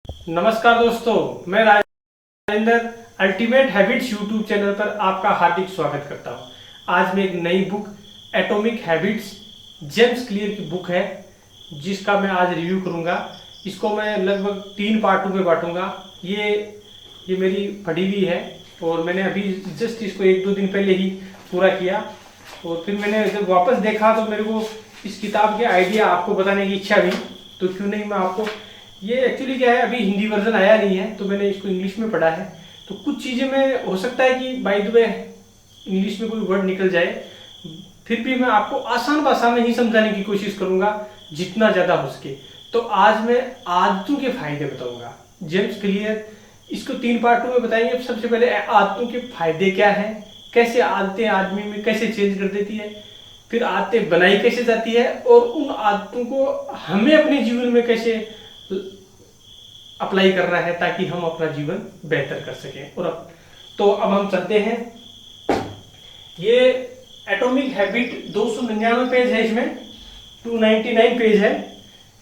नमस्कार दोस्तों, मैं Rajendra ultimate habits YouTube channel पर आपका हार्दिक स्वागत करता हूं। आज मैं एक नई book atomic habits James clear की बुक है जिसका मैं आज रिव्यू करूंगा। इसको मैं लगभग 3 पार्टों में बांटूंगा। ये मेरी पढ़ी हुई है और मैंने अभी जस्ट इसको 1-2 दिन पहले ही पूरा किया और फिर मैंने जब वापस देखा तो मेरे को इस किताब के आइडिया आपको बताने की इच्छा हुई, तो क्यों नहीं मैं आपको। ये एक्चुअली क्या है, अभी हिंदी वर्जन आया नहीं है तो मैंने इसको इंग्लिश में पढ़ा है। तो कुछ चीज़ें में हो सकता है कि बाय द वे इंग्लिश में कोई वर्ड निकल जाए, फिर भी मैं आपको आसान भाषा में ही समझाने की कोशिश करूंगा जितना ज़्यादा हो सके। तो आज मैं आदतों के फायदे बताऊंगा। जेम्स क्लियर इसको 3 पार्टों में बताएंगे। सबसे पहले आदतों के फायदे क्या है, कैसे आदतें आदमी में कैसे चेंज कर देती है, फिर आदतें बनाई कैसे जाती है और उन आदतों को हमें अपने जीवन में कैसे अप्लाई करना है ताकि हम अपना जीवन बेहतर कर सकें। और अब हम चलते हैं। ये एटॉमिक हैबिट 299 पेज है, इसमें 299 पेज है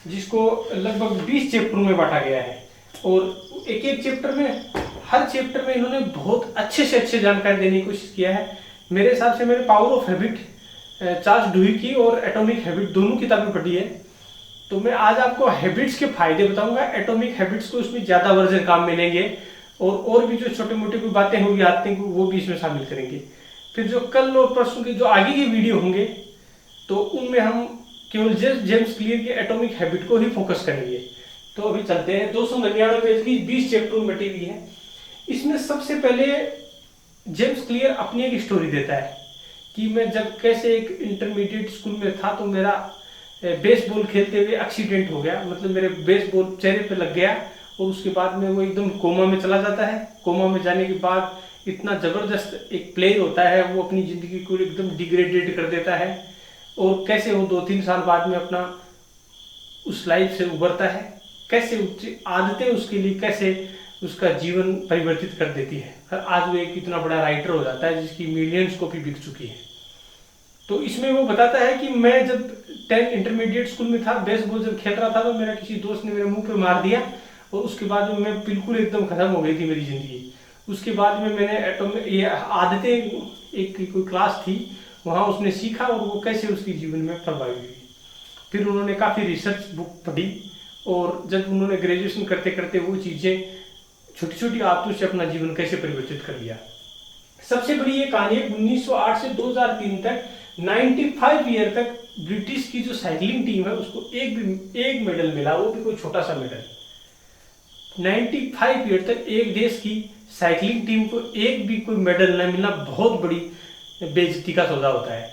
जिसको लगभग 20 चैप्टरों में बांटा गया है। और एक एक चैप्टर में, हर चैप्टर में इन्होंने बहुत अच्छे से अच्छे जानकारी देने की कोशिश किया है। मेरे हिसाब से मैंने पावर ऑफ हैबिट चार्ल्स डुही की और एटॉमिक हैबिट दोनों किताबें पढ़ी है। तो मैं आज आपको हैबिट्स के फायदे बताऊंगा। एटॉमिक हैबिट्स को उसमें ज्यादा वर्जन काम मिलेंगे और भी जो छोटे मोटे कोई बातें होंगी आते हैं वो भी इसमें शामिल करेंगे। फिर जो कल और परसों के जो आगे के वीडियो होंगे तो उनमें हम केवल जेम्स क्लियर के एटॉमिक हैबिट को ही फोकस करेंगे। तो अभी चलते हैं। 299 पेज की 20 चैप्टर में बटी हुई है। इसमें सबसे पहले जेम्स क्लियर अपनी एक स्टोरी देता है कि मैं जब कैसे एक इंटरमीडिएट स्कूल में था तो मेरा बेसबॉल खेलते हुए एक्सीडेंट हो गया। मतलब मेरे बेसबॉल चेहरे पे लग गया और उसके बाद में वो एकदम कोमा में चला जाता है। कोमा में जाने के बाद इतना ज़बरदस्त एक प्लेयर होता है, वो अपनी ज़िंदगी को एकदम डिग्रेडेड कर देता है और कैसे वो 2-3 साल बाद में अपना उस लाइफ से उभरता है, कैसे आदतें उसके लिए कैसे उसका जीवन परिवर्तित कर देती है। आज वो एक इतना बड़ा राइटर हो जाता है जिसकी मिलियंस कॉपी बिक चुकी है। तो इसमें वो बताता है कि मैं जब 10 इंटरमीडिएट स्कूल में था, बेसबॉल जब खेल रहा था तो मेरा किसी दोस्त ने मेरे मुंह पे मार दिया और उसके बाद में मैं बिल्कुल एकदम खत्म हो गई थी मेरी जिंदगी। उसके बाद में मैंने ये आदतें, एक कोई क्लास थी वहाँ उसने सीखा और वो कैसे उसके जीवन में प्रभावी हुई। फिर उन्होंने काफ़ी रिसर्च बुक पढ़ी और जब उन्होंने ग्रेजुएशन करते करते वो चीज़ें छोटी छोटी आदतों से अपना जीवन कैसे परिवर्तित कर लिया। सबसे बड़ी ये कहानी 1908 से 2003 तक 95 ईयर तक ब्रिटिश की जो साइकिलिंग टीम है उसको एक मेडल मिला, वो भी कोई छोटा सा मेडल। 95 ईयर तक एक देश की साइकिलिंग टीम को एक भी कोई मेडल न मिलना बहुत बड़ी बेइज्जती का सौदा होता है।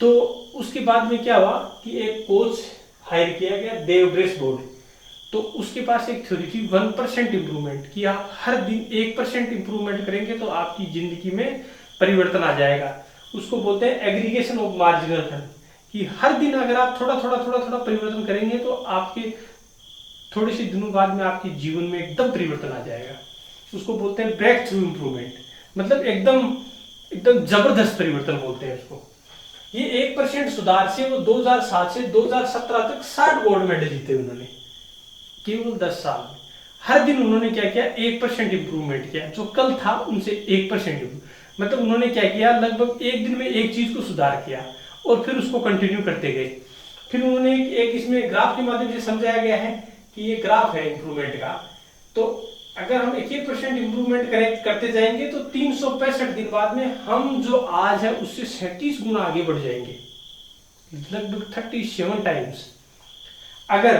तो उसके बाद में क्या हुआ कि एक कोच हायर किया गया, देव ब्रेसबोर्ड। तो उसके पास एक थ्योरी थी 1% इंप्रूवमेंट, कि आप हर दिन 1% इंप्रूवमेंट करेंगे तो आपकी जिंदगी में परिवर्तन आ जाएगा। उसको बोलते हैं एग्रीगेशन ऑफ मार्जिनल फंड, कि हर दिन अगर आप थोड़ा थोड़ा थोड़ा थोड़ा परिवर्तन करेंगे तो आपके थोड़े से दिनों बाद में आपके जीवन में एकदम परिवर्तन आ जाएगा। उसको बोलते हैं ब्रेक थ्रू इंप्रूवमेंट, मतलब एकदम एकदम जबरदस्त परिवर्तन बोलते हैं उसको। ये 1% सुधार से वो 2007 से 2017 तक 60 गोल्ड मेडल जीते उन्होंने, केवल 10 साल में। हर दिन उन्होंने क्या किया, 1% इंप्रूवमेंट किया। जो कल था उनसे 1% मतलब उन्होंने क्या किया, लगभग एक दिन में एक चीज को सुधार किया और फिर उसको कंटिन्यू करते गए। फिर उन्होंने एक इसमें ग्राफ के माध्यम से समझाया गया है कि ये ग्राफ है इंप्रूवमेंट का। तो अगर हम 1% इंप्रूवमेंट करते जाएंगे तो 365 दिन बाद में हम जो आज है उससे 37 गुना आगे बढ़ जाएंगे, लगभग 37 टाइम्स। अगर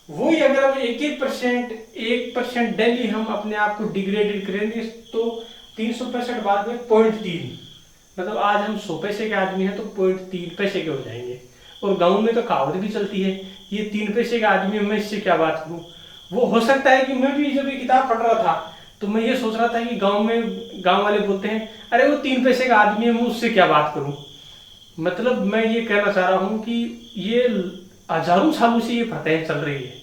हम 1% डेली हम अपने आप को डिग्रेडेड करेंगे तो 365 बाद में 0.3, मतलब आज हम 100 पैसे के आदमी हैं तो 0.3 पैसे के हो जाएंगे। और गांव में तो कहावत भी चलती है, ये 3 पैसे का आदमी है, मैं इससे क्या बात करूं। वो हो सकता है कि मैं भी जब ये किताब पढ़ रहा था तो मैं ये सोच रहा था कि गांव वाले बोलते हैं अरे वो 3 पैसे का आदमी है, मैं उससे क्या बात करूं। मतलब मैं ये कहना चाह रहा हूं कि ये हजारों सालों से ये फतेह चल रही है।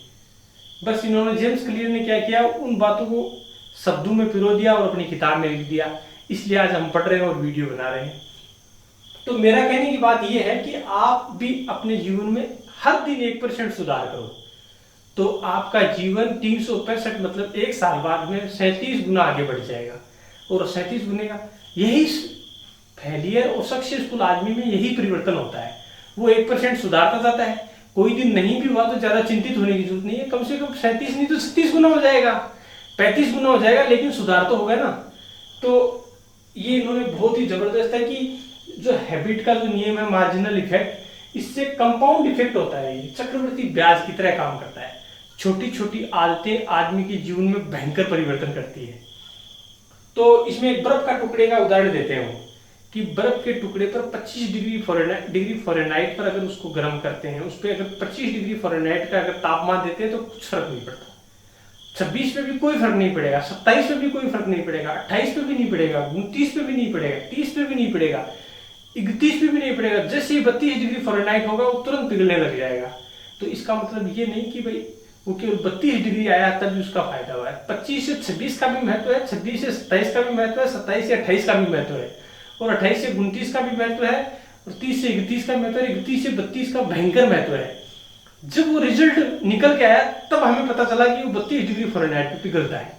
बस इन्होंने, जेम्स क्लियर ने क्या किया, उन बातों को शब्दों में पिरो दिया और अपनी किताब में लिख दिया। इसलिए आज हम पढ़ रहे हैं और वीडियो बना रहे हैं। तो मेरा कहने की बात यह है कि आप भी अपने जीवन में हर दिन 1% सुधार करो। तो आपका जीवन 365 मतलब एक साल बाद में 37 गुना आगे बढ़ जाएगा। और 37 गुने का यही फेलियर और सक्सेसफुल आदमी में यही परिवर्तन होता है। वो 1% सुधारता जाता है। कोई दिन नहीं भी हुआ तो ज्यादा चिंतित होने की जरूरत नहीं है, कम से कम 37 नहीं तो 37 गुना हो जाएगा, 35 गुना हो जाएगा, लेकिन सुधार तो होगा ना। तो ये इन्होंने बहुत ही जबरदस्त है कि जो हैबिट का जो नियम है मार्जिनल इफेक्ट, इससे कंपाउंड इफेक्ट होता है, ये चक्रवृद्धि ब्याज की तरह काम करता है। छोटी छोटी आदतें आदमी के जीवन में भयंकर परिवर्तन करती है। तो इसमें एक बर्फ का टुकड़े का उदाहरण देते हैं कि बर्फ के टुकड़े पर 25 डिग्री फ़ारेनहाइट पर अगर उसको गर्म करते हैं, उस पर अगर 25 डिग्री फ़ारेनहाइट का अगर तापमान देते हैं तो कुछ फर्क नहीं पड़ता। 26 पे भी कोई फर्क नहीं पड़ेगा, 27 पे भी कोई फर्क नहीं पड़ेगा, 28 पे भी नहीं पड़ेगा, 29 पे भी नहीं पड़ेगा, 30 पे भी नहीं पड़ेगा, 31 पे भी नहीं पड़ेगा। जैसे ही 32 डिग्री फ़ारेनहाइट होगा वो तुरंत पिघलने लग जाएगा। तो इसका मतलब ये नहीं कि भाई वो केवल 32 डिग्री आया तभी उसका फायदा हुआ है। 25 से 26 का भी महत्व है, 26 से 27 का भी महत्व है, 27 से 28 का भी महत्व है, और 28 से 29 का भी महत्व है, और 30 से 31 का महत्व है, 31 से 32 का भयंकर महत्व है। जब वो रिजल्ट निकल के आया तब हमें पता चला कि वो 32 डिग्री फ़ारेनहाइट पे पिघलता है।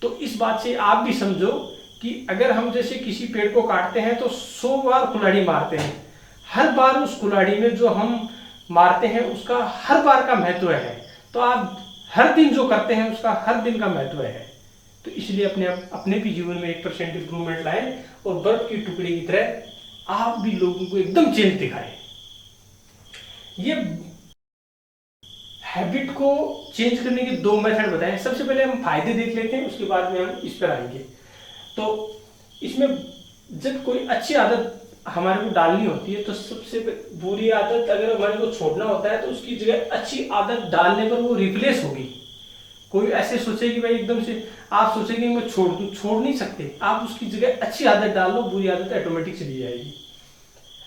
तो इस बात से आप भी समझो कि अगर हम जैसे किसी पेड़ को काटते हैं तो 100 बार कुल्हाड़ी मारते हैं, हर बार उस कुल्हाड़ी में जो हम मारते हैं उसका हर बार का महत्व है। तो आप हर दिन जो करते हैं उसका हर दिन का महत्व है। तो इसलिए अपने भी जीवन में 1% इंप्रूवमेंट लाएं और बर्फ की टुकड़ी की तरह आप भी लोगों को एकदम चेंज दिखाएं। ये हैबिट को चेंज करने के 2 मेथड बताए। सबसे पहले हम फायदे देख लेते हैं, उसके बाद में हम इस पर आएंगे। तो इसमें जब कोई अच्छी आदत हमारे को डालनी होती है तो सबसे बुरी आदत अगर हमारे को छोड़ना होता है तो उसकी जगह अच्छी आदत डालने पर वो रिप्लेस होगी। कोई ऐसे सोचे कि भाई एकदम से आप सोचेंगे मैं छोड़ दूं, छोड़ नहीं सकते। आप उसकी जगह अच्छी आदत डाल लो, बुरी आदत ऑटोमेटिक चली जाएगी।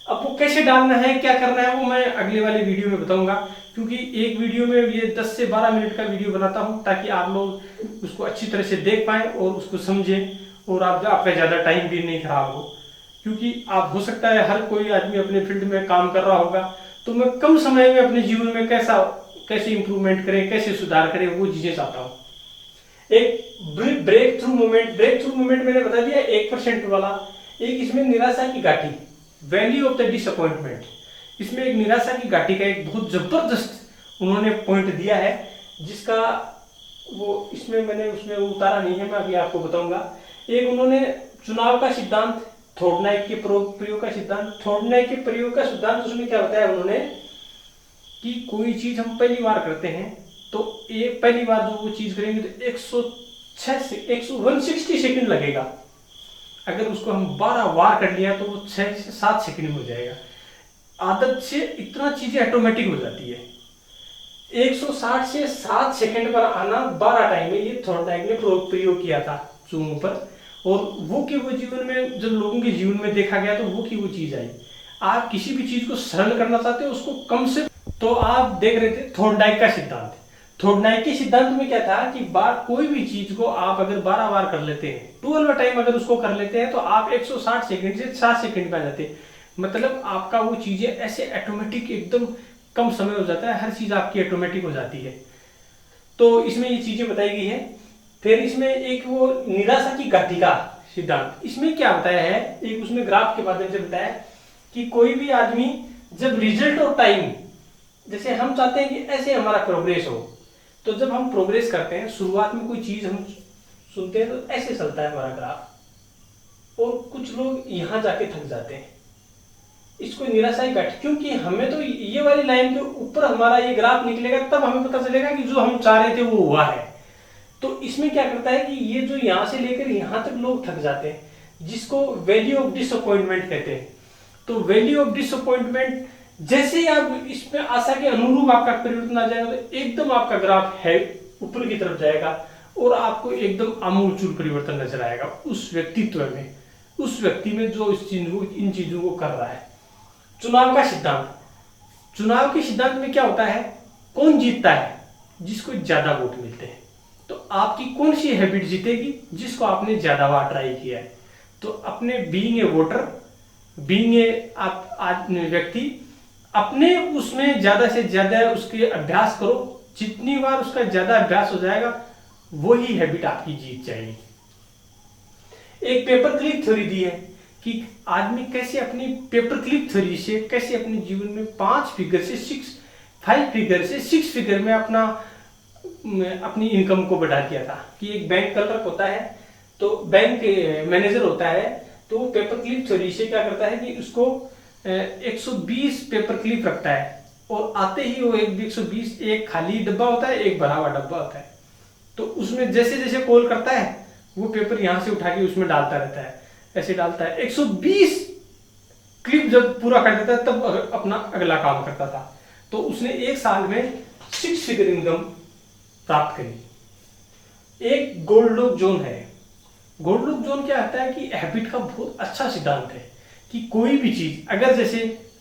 अब वो कैसे डालना है, क्या करना है, वो मैं अगले वाले वीडियो में बताऊंगा, क्योंकि एक वीडियो में ये 10 से 12 मिनट का वीडियो बनाता हूं ताकि आप लोग उसको अच्छी तरह से देख पाएं और उसको समझें, और आपका ज्यादा टाइम भी नहीं खराब हो। क्योंकि आप हो सकता है हर कोई आदमी अपने फील्ड में काम कर रहा होगा, तो मैं कम समय में अपने जीवन में कैसे इंप्रूवमेंट करें, कैसे सुधार करें, वो चीजें चाहता हूँ। एक ब्रेक थ्रू मूवमेंट मैंने बता दिया 1% वाला। एक इसमें निराशा की घाटी, वैल्यू ऑफ द डिसअपॉइंटमेंट, इसमें एक निराशा की घाटी का एक बहुत जबरदस्त उन्होंने पॉइंट दिया है, जिसका वो इसमें मैंने उसमें उतारा नहीं है, मैं अभी आपको बताऊंगा। एक उन्होंने चुनाव का सिद्धांत, थॉर्डनाइक के प्रयोग का सिद्धांत, थॉर्डनाइक के प्रयोग का सिद्धांत, उसमें क्या बताया उन्होंने कि कोई चीज हम पहली बार करते हैं तो पहली बार जो वो चीज करेंगे तो 160 सेकंड लगेगा। अगर उसको हम 12 बार कर लिया तो वो 6 से 7 सेकंड में हो जाएगा। आदत से इतना चीजें ऑटोमेटिक हो जाती है। 160 से 7 सेकंड पर आना 12 टाइम में ये थॉर्डनाइक ने प्रयोग किया था चूहों पर, और वो की वो जीवन में जब लोगों के जीवन में देखा गया तो वो की वो चीज आई। आप किसी भी चीज को सरल करना चाहते हो उसको कम से, तो आप देख रहे थे थॉर्डनाइक का सिद्धांत। थॉर्डनाइक के सिद्धांत में क्या था कि कोई भी चीज को आप अगर 12 बार कर लेते हैं, 12 टाइम अगर उसको कर लेते हैं तो आप 160 सेकंड से 7 सेकंड पे आ जाते हैं। मतलब आपका वो चीजें ऐसे ऑटोमेटिक एकदम कम समय हो जाता है, हर चीज आपकी ऑटोमेटिक हो जाती है। तो इसमें ये चीजें बताई गई है। फिर इसमें एक वो निराशा की घाटी का सिद्धांत, इसमें क्या बताया है, एक उसमें ग्राफ के माध्यम से बताया कि कोई भी आदमी जब रिजल्ट और टाइम, जैसे हम चाहते हैं कि ऐसे हमारा प्रोग्रेस हो, तो जब हम प्रोग्रेस करते हैं, शुरुआत में कोई चीज हम सुनते हैं तो ऐसे चलता है हमारा ग्राफ, और कुछ लोग यहां जाके थक जाते हैं। इसको निराशा ही घाटी, क्योंकि हमें तो ये वाली लाइन के ऊपर हमारा ये ग्राफ निकलेगा तब हमें पता चलेगा कि जो हम चाह रहे थे वो हुआ है। तो इसमें क्या करता है कि ये जो यहां से लेकर यहां तक लोग थक जाते हैं, जिसको वैल्यू ऑफ डिसअपॉइंटमेंट कहते हैं। तो वैल्यू ऑफ डिसअपॉइंटमेंट, जैसे ही आप इसमें आशा के अनुरूप आपका परिवर्तन आ जाएगा तो एकदम आपका ग्राफ है ऊपर की तरफ जाएगा और आपको एकदम आमूलचूल परिवर्तन नजर आएगा उस व्यक्तित्व में, उस व्यक्ति में जो इन चीजों को कर रहा है। चुनाव का सिद्धांत, चुनाव के सिद्धांत में क्या होता है, कौन जीतता है, जिसको ज्यादा वोट मिलते हैं। तो आपकी कौन सी हैबिट जीतेगी, जिसको आपने ज्यादा बार ट्राई किया है। तो अपने being a voter, being a आप व्यक्ति, अपने उसमें ज्यादा से ज्यादा उसके अभ्यास करो, जितनी बार उसका ज्यादा अभ्यास हो जाएगा वही हैबिट आपकी जीत जाएगी। एक पेपर क्लिप थ्योरी दी है कि आदमी कैसे अपनी पेपर क्लिप थ्योरी से कैसे अपने जीवन में 5 फिगर से 5 फिगर से 6 फिगर में अपनी इनकम को बढ़ा दिया था। कि एक बैंक क्लर्क होता है, तो बैंक मैनेजर होता है, तो वो पेपर क्लिप थ्योरी से क्या करता है कि उसको 120 पेपर क्लिप रखता है, और आते ही वो 120, एक खाली डब्बा होता है, एक भरा हुआ डब्बा होता है। तो उसमें जैसे जैसे कॉल करता है वो पेपर यहां से उठा के उसमें डालता रहता है, ऐसे डालता है। 120 क्लिप जब पूरा कर देता है तब अपना अगला काम करता था। तो उसने एक साल में 6 फिगर इनकम प्राप्त करी। एक गोल्ड लॉक जोन है। गोल्ड लॉक जोन क्या होता है कि हैबिट का बहुत अच्छा सिद्धांत है कि कोई भी चीज, अगर जैसे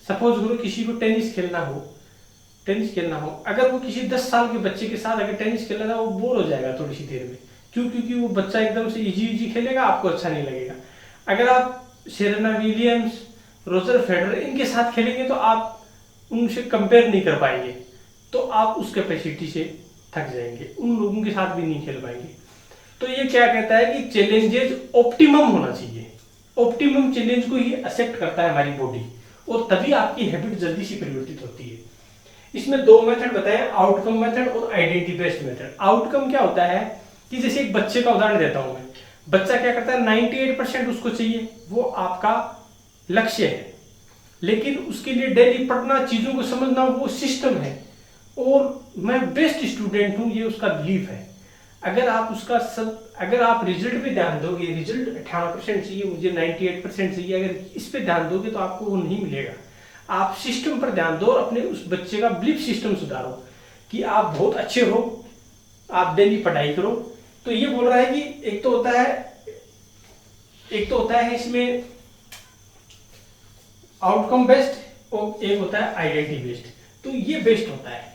सपोज करो किसी को टेनिस खेलना हो, अगर वो किसी 10 साल के बच्चे के साथ अगर टेनिस खेलना था, वो बोर हो जाएगा थोड़ी सी देर में। क्यों? क्योंकि वो बच्चा एकदम से इजी खेलेगा, आपको अच्छा नहीं लगेगा। अगर आप सेरेना विलियम्स, रोजर फेडरर इनके साथ खेलेंगे तो आप उनसे कंपेयर नहीं कर पाएंगे, तो आप उस कैपेसिटी से थक जाएंगे, उन लोगों के साथ भी नहीं खेल पाएंगे। तो ये क्या कहता है कि चैलेंजेस ऑप्टिमम होना चाहिए। ऑप्टिमम चैलेंज को ही एक्सेप्ट करता है हमारी बॉडी, और तभी आपकी हैबिट जल्दी से परिवर्तित होती है। इसमें 2 मेथड बताए, आउटकम मेथड और आइडेंटिटी बेस्ड मेथड। आउटकम क्या होता है कि जैसे एक बच्चे का उदाहरण देता हूं मैं। बच्चा क्या करता है, 98% उसको चाहिए, वो आपका लक्ष्य है, लेकिन उसके लिए डेली पढ़ना, चीजों को समझना, वो सिस्टम है, और मैं बेस्ट स्टूडेंट हूं, ये उसका बिलीफ है। अगर आप रिजल्ट पे ध्यान दोगे, रिजल्ट 98% चाहिए, मुझे 98% चाहिए, अगर इस पे ध्यान दोगे तो आपको वो नहीं मिलेगा। आप सिस्टम पर ध्यान दो और अपने उस बच्चे का बिलीफ सिस्टम सुधारो कि आप बहुत अच्छे हो, आप डेली पढ़ाई करो। तो ये बोल रहा है कि एक तो होता है इसमें आउटकम बेस्ड, और एक होता है आइडेंटिटी बेस्ड। तो ये बेस्ट होता है।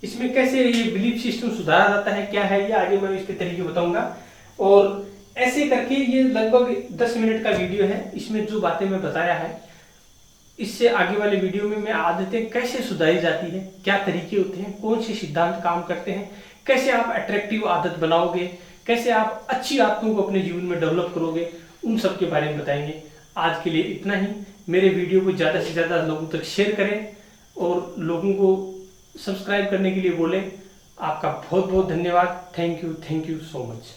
इसमें कैसे ये बिलीफ सिस्टम सुधारा जाता है, क्या है ये, आगे मैं इसके तरीके बताऊंगा। और ऐसे करके ये लगभग 10 मिनट का वीडियो है। इसमें जो बातें मैं बताया है, इससे आगे वाले वीडियो में मैं आदतें कैसे सुधारी जाती है, क्या तरीके होते हैं, कौन से सिद्धांत काम करते हैं, कैसे आप अट्रैक्टिव आदत बनाओगे, कैसे आप अच्छी आदतों को अपने जीवन में डेवलप करोगे, उन सब के बारे में बताएंगे। आज के लिए इतना ही। मेरे वीडियो को ज़्यादा से ज़्यादा लोगों तक शेयर करें और लोगों को सब्सक्राइब करने के लिए बोलें। आपका बहुत बहुत धन्यवाद। Thank you so much.